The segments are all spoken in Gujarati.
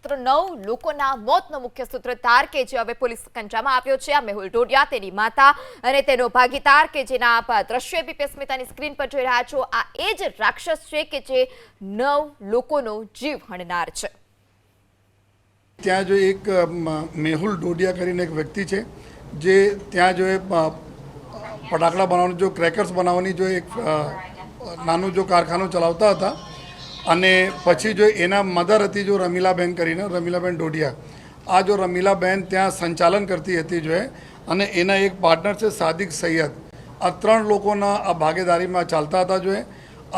માત્ર 9 લોકોના મોતનો મુખ્ય સૂત્રધાર કે જે હવે પોલીસ કંજામાં આવ્યો છે, આ મેહુલ ડોડિયા, તેની માતા અને તેનો ભાગીદાર કે જેના આપ દ્રશ્ય એબીપી અસ્મિતાની સ્ક્રીન પર જોઈ રહ્યા છો, આ એ જ રાક્ષસ છે કે જે 9 લોકોનો જીવ હણનાર છે। ત્યાં જો એક મેહુલ ડોડિયા કરીને એક વ્યક્તિ છે જે ત્યાં જો ફટાકડા બનાવવાનું જો ક્રેકર્સ બનાવવાની જો એક નાનું જો કારખાનું ચલાવતા હતા અને પછી જો એના મધર હતી જો રમીલાબેન કરીને, રમીલાબેન ડોડિયા, આ જો રમીલાબેન ત્યાં સંચાલન કરતી હતી જો અને એના એક પાર્ટનર છે સાદિક સૈયદ, આ 3 લોકોના આ ભાગીદારીમાં ચાલતા હતા જો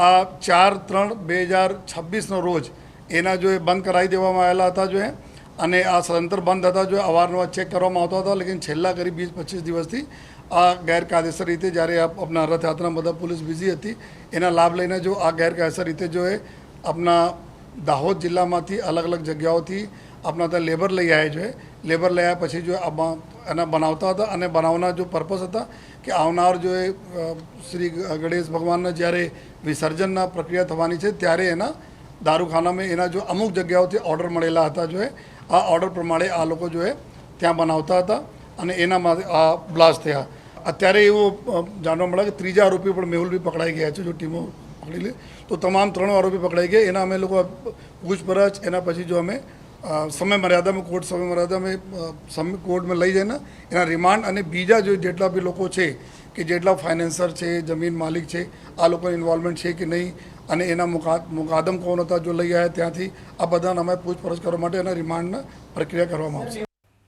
આ 4/3/2026નો રોજ એના જો બંધ કરાવી દેવામાં આવેલા હતા જો અને આ સદંતર બંધ હતા જો અવારનવાર ચેક કરવામાં આવતા હતા, લેકિન છેલ્લા કરીબ 20-25 દિવસથી આ ગેરકાયદેસર રીતે જ્યારે આપણા રથયાત્રા બધા પોલીસ બિઝી હતી એના લાભ લઈને જો આ ગેરકાયદેસર રીતે જો આપણા દાહોદ જિલ્લામાંથી અલગ અલગ જગ્યાઓથી આપણા ત્યાં લેબર લઈ આવ્યા છે। લેબર લઈ આવ્યા પછી જો એના બનાવતા હતા અને બનાવવાના જો પર્પઝ હતા કે આવનાર જો શ્રી ગણેશ ભગવાનના જ્યારે વિસર્જનના પ્રક્રિયા થવાની છે ત્યારે એના દારૂખાનામાં એના જો અમુક જગ્યાઓથી ઓર્ડર મળેલા હતા જો આ ઓર્ડર પ્રમાણે આ લોકો જો ત્યાં બનાવતા હતા અને એનામાં આ બ્લાસ્ટ થયા। અત્યારે એવું જાણવા મળે કે ત્રીજા આરોપી પણ મેહુલ બી પકડાઈ ગયા છે, જો ટીમો પકડી લે તો તમામ 3 આરોપી પકડાઈ ગયા। એના અમે લોકો પૂછપરછ એના પછી જો અમે સમય મર્યાદામાં કોર્ટ સમય મર્યાદામાં કોર્ટમાં લઈ જઈને એના રિમાન્ડ અને બીજા જો જેટલા બી લોકો છે કે જેટલા ફાઇનાન્સર છે, જમીન માલિક છે, આ લોકોની ઇન્વોલ્વમેન્ટ છે કે નહીં અને એના મુકાદમ કોણ હતા જો લઈ આવ્યા ત્યાંથી આ બધાને અમે પૂછપરછ કરવા માટે એના રિમાન્ડના પ્રક્રિયા કરવામાં આવશે।